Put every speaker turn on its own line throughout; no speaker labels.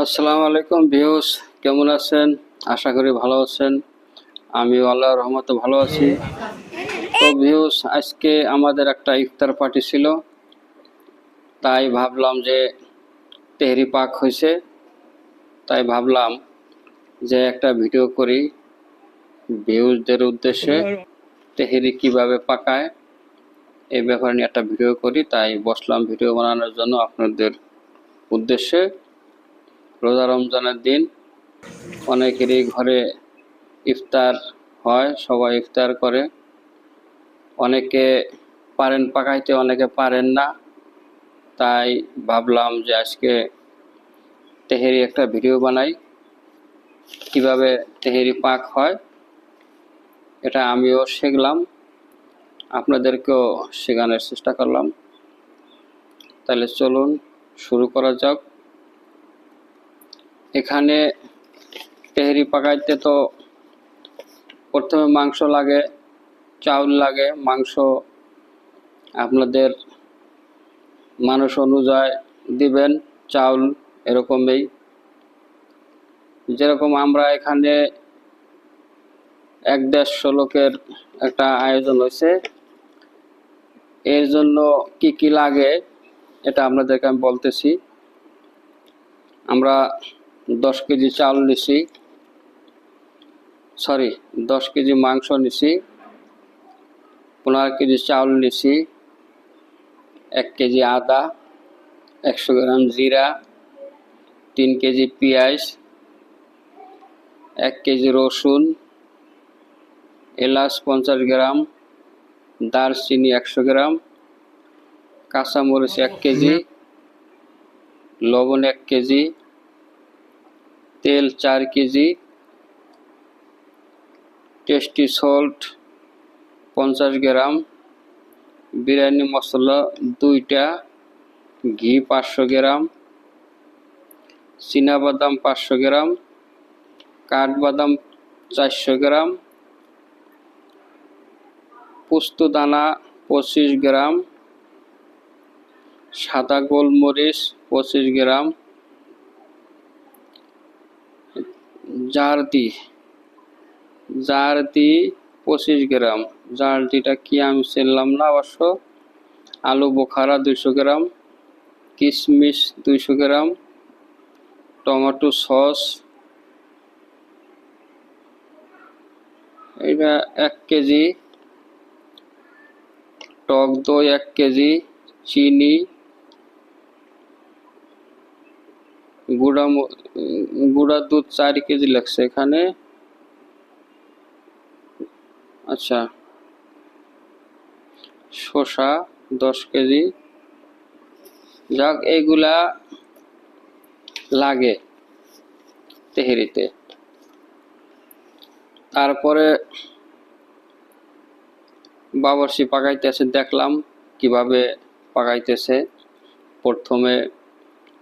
আসসালামু আলাইকুম ভিউস, কেমন আছেন? আশা করি ভালো আছেন। আমি আল্লাহর রহমতে ভালো আছি। তো ভিউস, আজকে আমাদের একটা ইফতার পার্টি ছিল, তাই ভাবলাম যে তেহরি পাক হয়েছে, তাই ভাবলাম যে একটা ভিডিও করি ভিউজদের উদ্দেশ্যে। তেহরি কিভাবে পাকায় এই ব্যাপারে নিয়ে একটা ভিডিও করি, তাই বসলাম ভিডিও বানানোর জন্য আপনাদের উদ্দেশ্যে। রোজা রমজানের দিন অনেকেরই ঘরে ইফতার হয়, সবাই ইফতার করে। অনেকে পারেন পাকাইতে, অনেকে পারেন না, তাই ভাবলাম যে আজকে তেহেরি একটা ভিডিও বানাই, কিভাবে তেহেরি পাক হয়। এটা আমিও শিখলাম, আপনাদেরকেও শেখানোর চেষ্টা করলাম। তাহলে চলুন শুরু করা যাক। এখানে তেহেরি পাকাইতে তো প্রথমে মাংস লাগে, চাউল লাগে। মাংস আপনাদের মানুষ অনুযায়ী দিবেন, চাউল এরকমই। যেরকম আমরা এখানে 1-150 লোকের একটা আয়োজন হয়েছে, এর জন্য কি কি লাগে এটা আপনাদেরকে আমি বলতেছি। আমরা 10 কেজি চাউল নিছি, 10 কেজি মাংস নিছি, 15 কেজি চাউল নিছি, 1 কেজি আদা, 100 গ্রাম জিরা, 3 কেজি পেঁয়াজ, 1 কেজি রসুন, এলাচ 50 গ্রাম, দারচিনি 100 গ্রাম, কাঁচামরিচ 1 কেজি, লবণ 1 কেজি, তেল 4 কেজি, টেস্টি সল্ট 50 গ্রাম, বিরিয়ানি মশলা 2টা, ঘি 500 গ্রাম, চীনাবাদাম 500 গ্রাম, কাঠবাদাম 400 গ্রাম, পোস্তদানা 25 গ্রাম, সাদা গোলমরিচ 25 গ্রাম, জারদি 25 গ্রাম। জারদিটা কি আমি চিনলাম না অবশ্য। আলু বোখারা 200 গ্রাম, কিশমিশ 200 গ্রাম, টমেটো সস এটা 1 কেজি, টক দই 1 কেজি, চিনি, গুঁড়া দুধ 4 কেজি লাগছে এখানে। আচ্ছা, শসা 10 কেজি। যাক, এইগুলা লাগে তেহেরিতে। তারপরে বাবরচি পাকাইতেছে, দেখলাম কিভাবে পাকাইতেছে। প্রথমে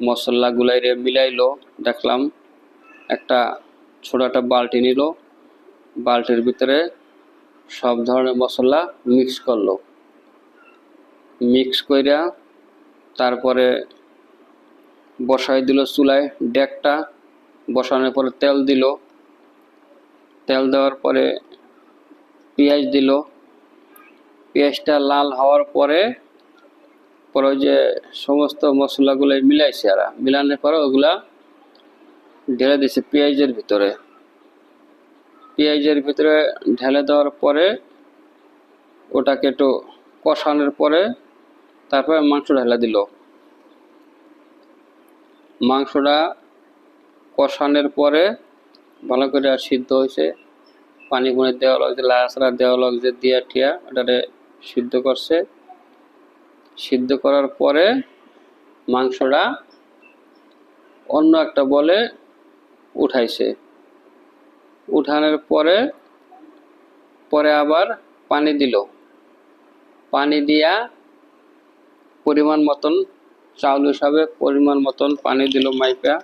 মশলাগুলাইরে মিলাইলো, দেখলাম একটা ছোট একটা বালতি নিল, বালতির ভিতরে সব ধরনের মশলা মিক্স করলো। মিক্স কইরা তারপরে বসাই দিল চুলায় ডেকটা। বসানোর পরে তেল দিল, তেল দেওয়ার পরে পেঁয়াজ দিল। পেঁয়াজটা লাল হওয়ার পরে পরে ওই যে সমস্ত মশলাগুলো মিলাইছে, আর মিলানোর পরে ওগুলা ঢেলে দিছে পেঁয়াজের ভিতরে। পেঁয়াজের ভিতরে ঢেলে দেওয়ার পরে ওটাকে একটু কষানোর পরে তারপরে মাংস ঢেলে দিল। মাংসটা কষানোর পরে ভালো করে সিদ্ধ হয়েছে। পানি পুনি দেওয়া লাগছে, লাড়াচাড়া দেওয়া লাগছে, দিয়া টিয়া ওটারে সিদ্ধ করছে। সিদ্ধ করার পরে মাংসটা অন্য একটা বলে উঠাইছে। উঠানোর পরে পরে আবার পানি দিল। পানি দিয়া পরিমাণ মতন চাউল হিসাবে পরিমাণ মতন পানি দিল মাইপা।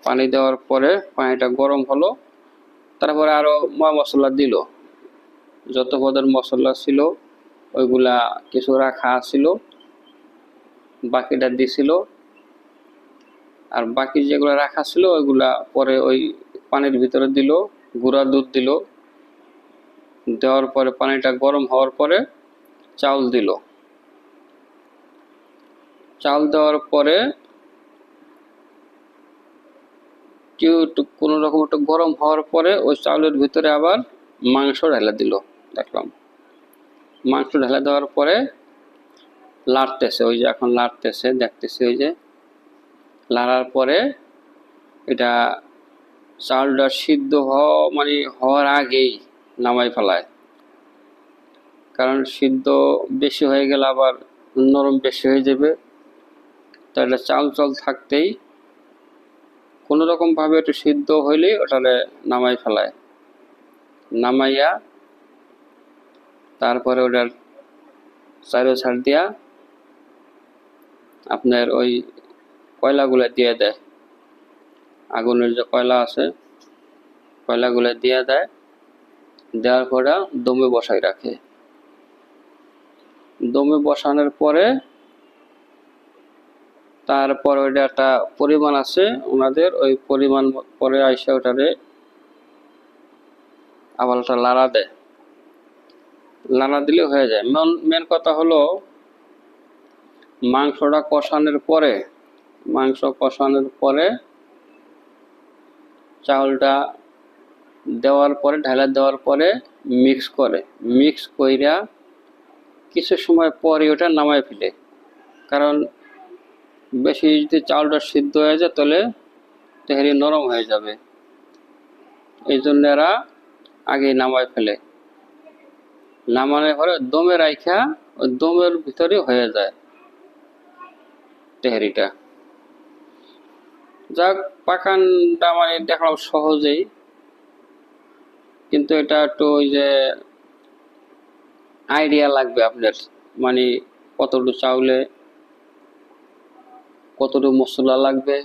পানি দেওয়ার পরে পানিটা গরম হলো, তারপরে আরো মশলা দিল। যত পদের মশলা ছিল ওইগুলা কিছু রাখা ছিল, বাকিটা দিছিল। আর বাকি যেগুলো রাখা ছিল ওইগুলা পরে ওই পানির ভিতরে দিল, গুঁড়া দুধ দিল, দেওয়ার পরে পানিটা গরম হওয়ার পরে চাউল দিল। চাল দেওয়ার পরে কোনো রকম একটু গরম হওয়ার পরে ওই চাউলের ভিতরে আবার মাংস ঢেলে দিল। দেখলাম মাংস ঢেলে দেওয়ার পরে লাড়তেছে, ওই যে এখন লাড়তেছে দেখতেছি, ওই যে লাড়ার পরে এটা চাউলটা সিদ্ধ মানে হওয়ার আগেই নামাই ফেলায়। কারণ সিদ্ধ বেশি হয়ে গেলে আবার নরম বেশি হয়ে যাবে, তো এটা চাল চাল থাকতেই কোনো রকম ভাবে একটু সিদ্ধ হইলেই ওটারে নামাই ফেলায়। নামাইয়া তারপরে ওটার চারো ছাড় দিয়া আপনার ওই কয়লাগুলো দিয়ে দেয়, আগুনের যে কয়লা আছে কয়লাগুলো দিয়ে দেয়, দেওয়ার পরে দমে বসাই রাখে। দমে বসানোর পরে তারপর ওইটা একটা পরিমাণ আছে ওনাদের, ওই পরিমাণ পরে আইসা ওটারে আবার ওটা লাড়া দেয়। লাড়া দিলে হয়ে যায়। মেন কথা হলো মাংসটা কষানোর পরে চাউলটা দেওয়ার পরে ঢালা দেওয়ার পরে মিক্স কইরা কিছু সময় পরে ওটা নামায় ফেলে। কারণ বেশি যদি চাউলটা সিদ্ধ হয়ে যায় তাহলে তেহারি নরম হয়ে যাবে, এই জন্য এরা আগে নামায় ফেলে। নামানোর পরে দমে রাইখা ওই দমের ভিতরে হয়ে যায় তেহারিটা। যাক, পাকানটা মানে দেখলাম সহজেই, কিন্তু এটা একটু ওই যে আইডিয়া লাগবে আপনার, মানে কতটুকু চাউলে কতটুকু মশলা লাগবে,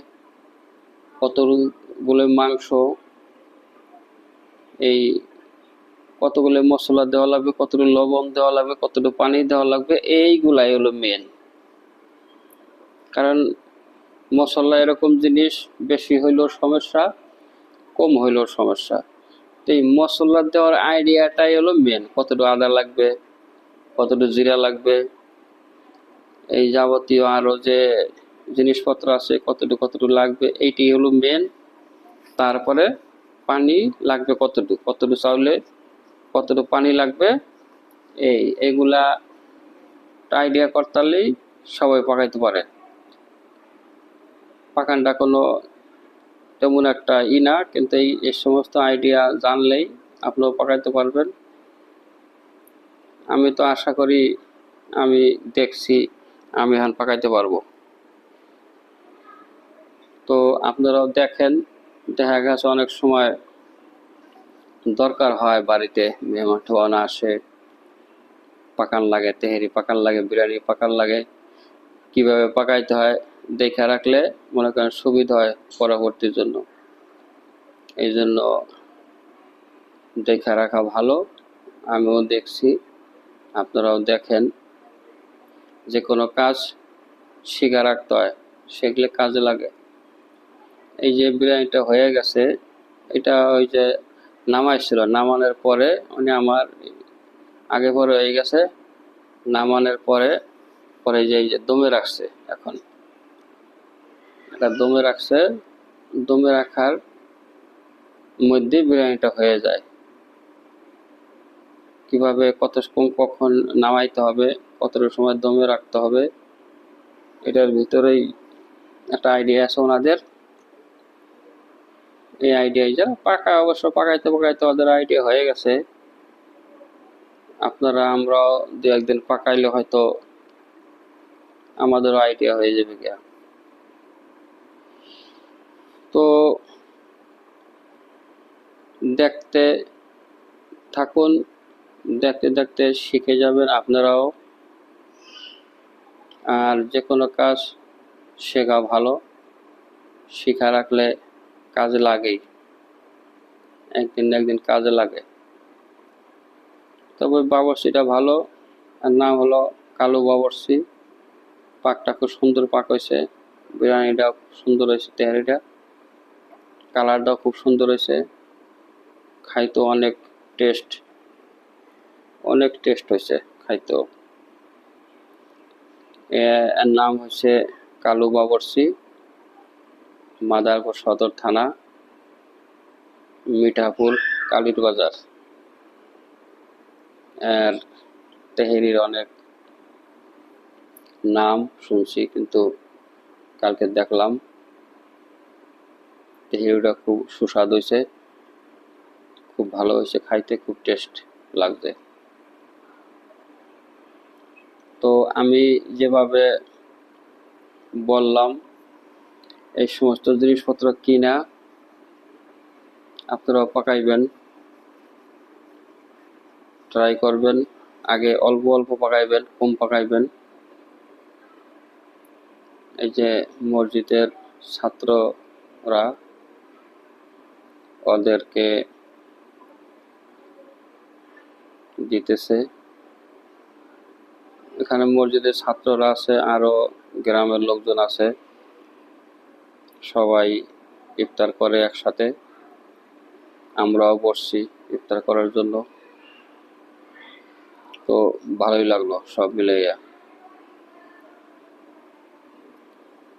কতগুলো মাংস, এই কতগুলো মশলা দেওয়া লাগবে, কতটুকু লবণ দেওয়া লাগবে, কতটুকু পানি দেওয়া লাগবে, এইগুলাই হলো মেন। কারণ মশলা এরকম জিনিস বেশি হইলেও সমস্যা, কম হইলেও সমস্যা। তো এই মশলা দেওয়ার আইডিয়াটাই হলো মেন। কতটুকু আদা লাগবে, কতটুকু জিরা লাগবে, এই যাবতীয় আরো যে জিনিসপত্র আছে কতটুকু লাগবে, এইটি হলো মেন। তারপরে পানি লাগবে কতটুকু চাউলে কতটুকু পানি লাগবে, এইগুলা আইডিয়া করতালেই সবাই পাকাইতে পারে। পাকানটা কোনো তেমন একটা না, কিন্তু এই সমস্ত আইডিয়া জানলেই আপনিও পাকাইতে পারবেন। আমি তো আশা করি, আমি দেখছি আমি এখন পাকাইতে পারবো। তো আপনারাও দেখেন, দেখা গেছে অনেক সময় দরকার হয় বাড়িতে মেহমান ঠেওয়ানো আসে, পাকান লাগে, তেহারি পাকান লাগে, বিরিয়ানি পাকান লাগে, কিভাবে পাকাইতে হয় দেখে রাখলে মনে করেন সুবিধা হয় পরবর্তীর জন্য। এই জন্য দেখে রাখা ভালো। আমিও দেখছি, আপনারাও দেখেন। যে কোনো কাজ শিখে রাখতে হয়, সেগুলো কাজে লাগে। এই যে বিরিয়ানিটা হয়ে গেছে, এটা ওই যে নামাইছিল, নামানোর পরে মানে আমার আগে পরে হয়ে গেছে, নামানোর পরে যে এই যে দমে রাখছে, এখন এটা দমে রাখছে, দমে রাখার মধ্যে বিরিয়ানিটা হয়ে যায়। কিভাবে কখন নামাইতে হবে, কতটা সময় দমে রাখতে হবে, এটার ভিতরেই একটা আইডিয়া আছে ওনাদের। এই আইডিয়া যারা অবশ্য পাকাইতে ওদের আইডিয়া হয়ে গেছে। আপনারা আমরাও দু একদিন পাকাইলে হয়তো আমাদেরও আইডিয়া হয়ে যাবে গিয়া। তো দেখতে থাকুন, দেখতে দেখতে শিখে যাবেন আপনারাও। আর যে কোনো কাজ শেখা ভালো, শিখা রাখলে কাজে লাগেই, একদিন না একদিন কাজে লাগে। তবে বাবরচিটা ভালো, আর নাম হলো কালো বাবরচি। পাকটা খুব সুন্দর পাক হয়েছে, বিরিয়ানিটা খুব সুন্দর হয়েছে, তেহারিটা কালারটাও খুব সুন্দর হয়েছে, খাইতেও অনেক টেস্ট হয়েছে খাইতেও। এর নাম হচ্ছে কালু বাবরচি, মাদারীপুর সদর থানা, মিঠাপুর, কালীর বাজার। এর তেহেরির অনেক নাম শুনছি, কিন্তু কালকে দেখলাম তেহেরিটা খুব সুস্বাদু হয়েছে, খুব ভালো হয়েছে, খাইতে খুব টেস্ট লাগছে। তো আমি যেভাবে বললাম এই সমস্ত জিনিসপত্র কিনা আপনারাও পাকাইবেন, ট্রাই করবেন। আগে অল্প অল্প পাকাইবেন, কম পাকাইবেন। এই যে মসজিদের ছাত্ররা ওদেরকে দিতেছে। এখানে মসজিদের ছাত্ররা আছে, আরো গ্রামের লোকজন আছে, সবাই ইফতার করে একসাথে। আমরাও বসছি ইফতার করার জন্য। তো ভালোই লাগলো সব মিলাইয়া।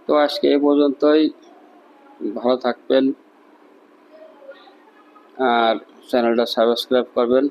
তো আজকে এই পর্যন্তই। ভালো থাকবেন আর চ্যানেলটা সাবস্ক্রাইব করবেন।